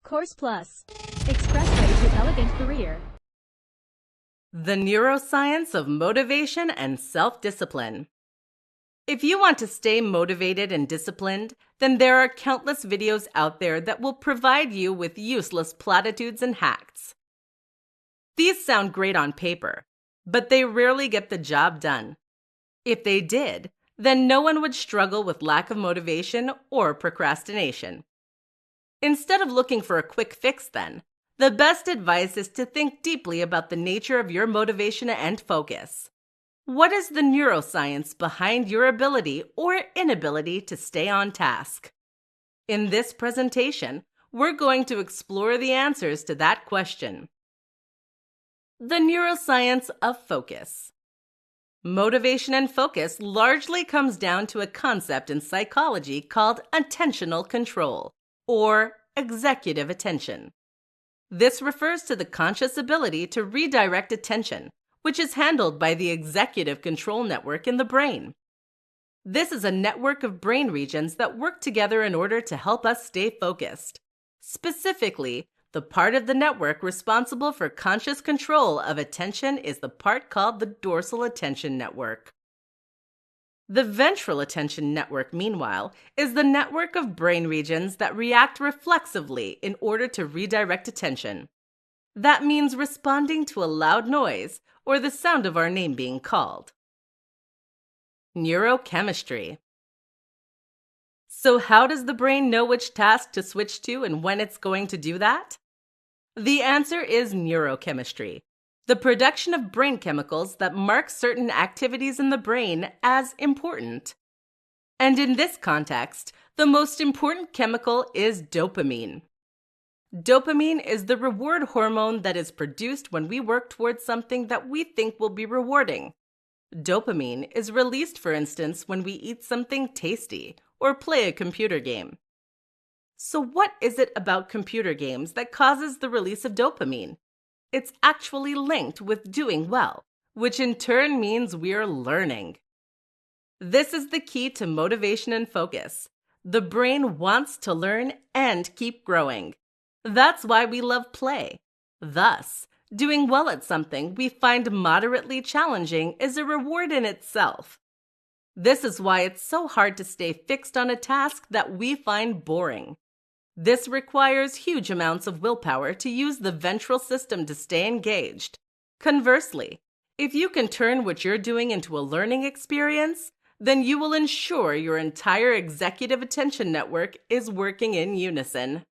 Course Plus. Expressway to elegant career. The neuroscience of motivation and self-discipline. If you want to stay motivated and disciplined, then there are countless videos out there that will provide you with useless platitudes and hacks. These sound great on paper, but they rarely get the job done. If they did, then no one would struggle with lack of motivation or procrastination. Instead of looking for a quick fix, then, the best advice is to think deeply about the nature of your motivation and focus. What is the neuroscience behind your ability or inability to stay on task? In this presentation, we're going to explore the answers to that question. The neuroscience of focus. Motivation and focus largely comes down to a concept in psychology called attentional control, or executive attention. This refers to the conscious ability to redirect attention, which is handled by the executive control network in the brain. This is a network of brain regions that work together in order to help us stay focused. Specifically, the part of the network responsible for conscious control of attention is the part called the dorsal attention network. The ventral attention network, meanwhile, is the network of brain regions that react reflexively in order to redirect attention. That means responding to a loud noise or the sound of our name being called. Neurochemistry. So how does the brain know which task to switch to and when it's going to do that? The answer is neurochemistry, the production of brain chemicals that mark certain activities in the brain as important. And in this context, the most important chemical is dopamine. Dopamine is the reward hormone that is produced when we work towards something that we think will be rewarding. Dopamine is released, for instance, when we eat something tasty or play a computer game. So what is it about computer games that causes the release of dopamine? It's actually linked with doing well, which in turn means we're learning. This is the key to motivation and focus. The brain wants to learn and keep growing. That's why we love play. Thus, doing well at something we find moderately challenging is a reward in itself. This is why it's so hard to stay fixed on a task that we find boring. This requires huge amounts of willpower to use the ventral system to stay engaged. Conversely, if you can turn what you're doing into a learning experience, then you will ensure your entire executive attention network is working in unison.